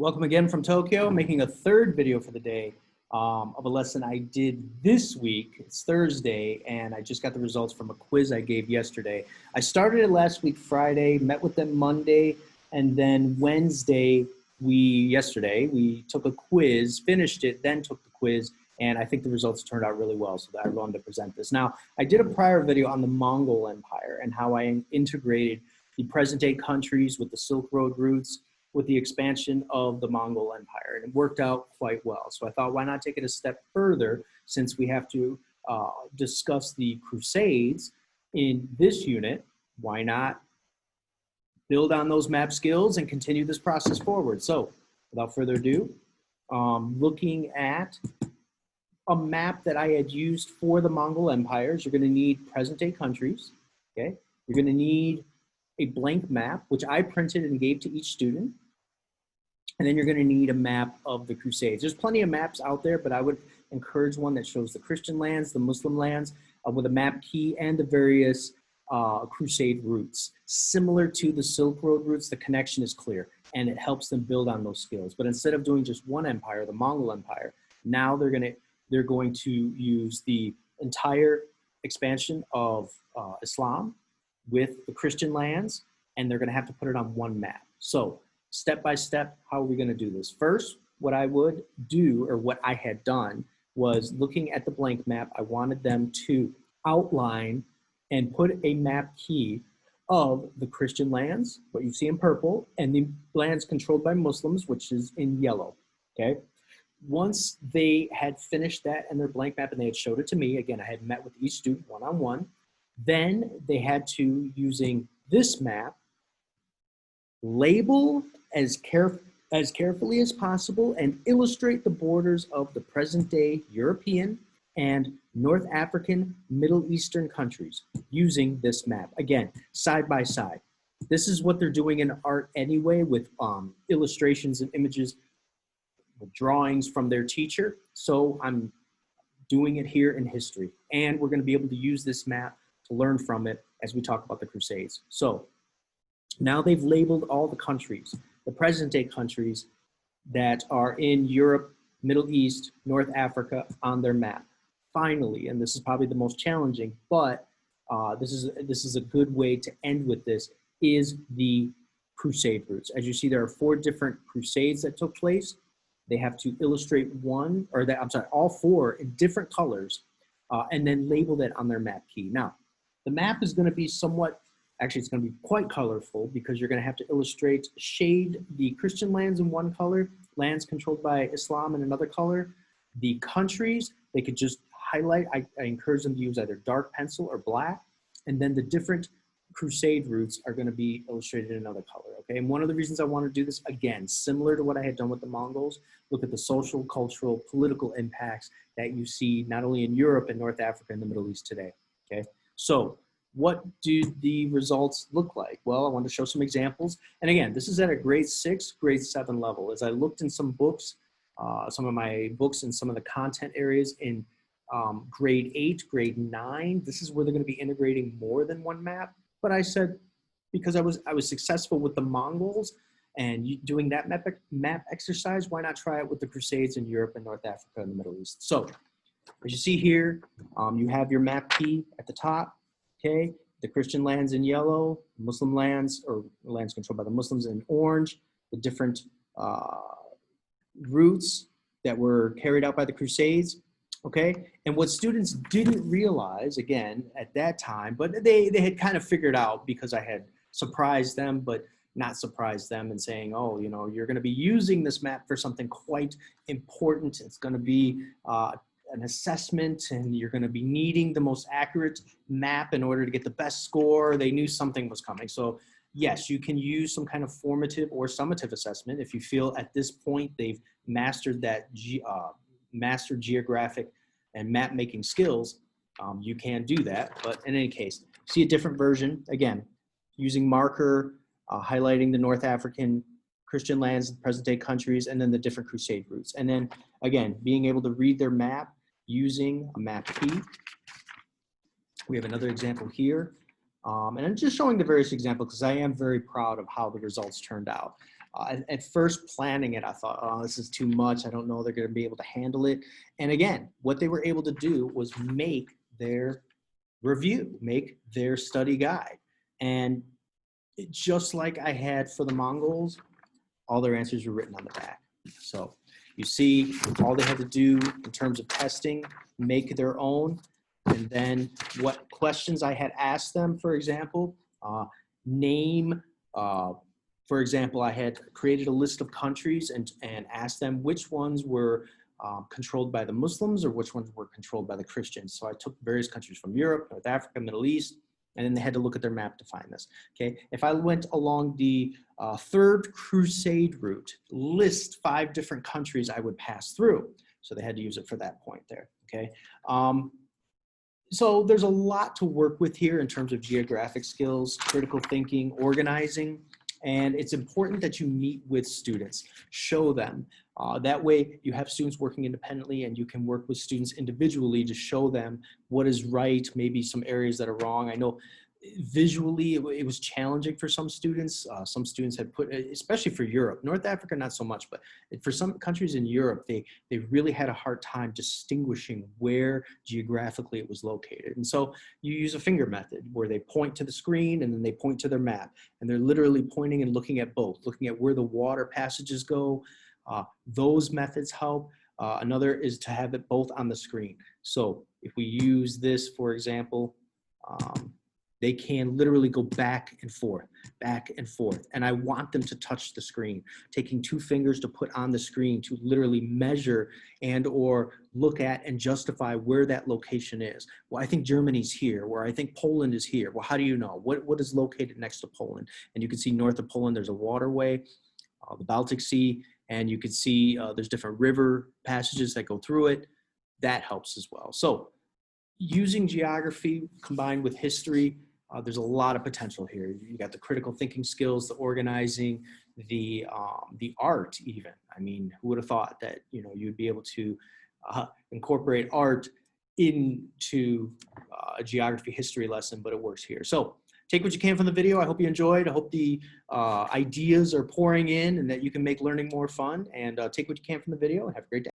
Welcome again from Tokyo, making a third video for the day of a lesson I did this week. It's Thursday, and I just got the results from a quiz I gave yesterday. I started it last week, Friday, met with them Monday, and then Wednesday, yesterday, we took a quiz, finished it, then took the quiz, and I think the results turned out really well, so I wanted to present this. Now, I did a prior video on the Mongol Empire and how I integrated the present-day countries with the Silk Road routes, with the expansion of the Mongol Empire, and it worked out quite well. So I thought, why not take it a step further, since we have to discuss the Crusades in this unit? Why not build on those map skills and continue this process forward? So without further ado, looking at a map that I had used for the Mongol empires, you're gonna need present-day countries, okay? You're gonna need a blank map, which I printed and gave to each student. And then you're gonna need a map of the Crusades. There's plenty of maps out there, but I would encourage one that shows the Christian lands, the Muslim lands, with a map key and the various Crusade routes. Similar to the Silk Road routes, the connection is clear and it helps them build on those skills. But instead of doing just one empire, the Mongol Empire, now they're going to use the entire expansion of Islam with the Christian lands, and they're gonna have to put it on one map. So step by step, how are we gonna do this? First, what I would do, or what I had done, was looking at the blank map, I wanted them to outline and put a map key of the Christian lands, what you see in purple, and the lands controlled by Muslims, which is in yellow, okay? Once they had finished that in their blank map and they had showed it to me, again, I had met with each student one-on-one, then they had to, using this map, label as carefully as possible and illustrate the borders of the present-day European and North African, Middle Eastern countries using this map. Again, side by side. This is what they're doing in art anyway, with illustrations and images, with drawings from their teacher. So I'm doing it here in history. And we're gonna be able to use this map to learn from it as we talk about the Crusades. So now they've labeled all the countries, the present day countries that are in Europe, Middle East, North Africa on their map. Finally, and this is probably the most challenging, but this is a good way to end with this, is the Crusade routes. As you see, there are 4 different Crusades that took place. They have to illustrate all 4 in different colors, and then label that on their map key. Now, the map is gonna be it's gonna be quite colorful, because you're gonna have to shade the Christian lands in one color, lands controlled by Islam in another color. The countries, they could just highlight. I encourage them to use either dark pencil or black, and then the different Crusade routes are gonna be illustrated in another color, okay? And one of the reasons I wanna do this, again, similar to what I had done with the Mongols, look at the social, cultural, political impacts that you see not only in Europe and North Africa and the Middle East today, okay? So what do the results look like? Well, I wanted to show some examples. And again, this is at a grade 6, grade 7 level. As I looked in some books, some of my books and some of the content areas in grade 8, grade 9, this is where they're gonna be integrating more than one map. But I said, because I was successful with the Mongols and doing that map exercise, why not try it with the Crusades in Europe and North Africa and the Middle East? So as you see here, you have your map key at the top, okay? The Christian lands in yellow, Muslim lands, or lands controlled by the Muslims, in orange, the different routes that were carried out by the Crusades, okay? And what students didn't realize, again, at that time, but they had kind of figured out, because I had surprised them, but not surprised them, and saying, oh, you know, you're gonna be using this map for something quite important. It's gonna be an assessment, and you're gonna be needing the most accurate map in order to get the best score. They knew something was coming. So yes, you can use some kind of formative or summative assessment if you feel at this point they've mastered that mastered geographic and map making skills. You can do that, but in any case, see a different version, again, using marker, highlighting the North African Christian lands, present day countries, and then the different Crusade routes. And then again, being able to read their map using a map key. We have another example here. And I'm just showing the various examples because I am very proud of how the results turned out. At first planning it, I thought, oh, this is too much. I don't know they're going to be able to handle it. And again, what they were able to do was make their review, make their study guide. And just like I had for the Mongols, all their answers were written on the back. So you see all they had to do in terms of testing, make their own. And then what questions I had asked them, for example, name, for example, I had created a list of countries and asked them which ones were controlled by the Muslims or which ones were controlled by the Christians. So I took various countries from Europe, North Africa, Middle East, and then they had to look at their map to find this. Okay, if I went along the third Crusade route, list 5 different countries I would pass through. So they had to use it for that point there. Okay, so there's a lot to work with here in terms of geographic skills, critical thinking, organizing, and it's important that you meet with students, show them. That way you have students working independently and you can work with students individually to show them what is right, maybe some areas that are wrong. I know visually it was challenging for some students. Some students had put, especially for Europe, North Africa not so much, but for some countries in Europe, they really had a hard time distinguishing where geographically it was located. And so you use a finger method where they point to the screen and then they point to their map, and they're literally pointing and looking at both, looking at where the water passages go. Those methods help. Another is to have it both on the screen. So if we use this, for example, they can literally go back and forth, and I want them to touch the screen, taking 2 fingers to put on the screen to literally measure and or look at and justify where that location is. Well, I think Germany's here, where I think Poland is here. Well, how do you know? What is located next to Poland? And you can see north of Poland, there's a waterway, the Baltic Sea, and you can see there's different river passages that go through it. That helps as well. So using geography combined with history, there's a lot of potential here. You got the critical thinking skills, the organizing, the art even. I mean, who would have thought that, you know, you'd be able to incorporate art into a geography history lesson, but it works here. So take what you can from the video. I hope you enjoyed. I hope the ideas are pouring in and that you can make learning more fun, and take what you can from the video and have a great day.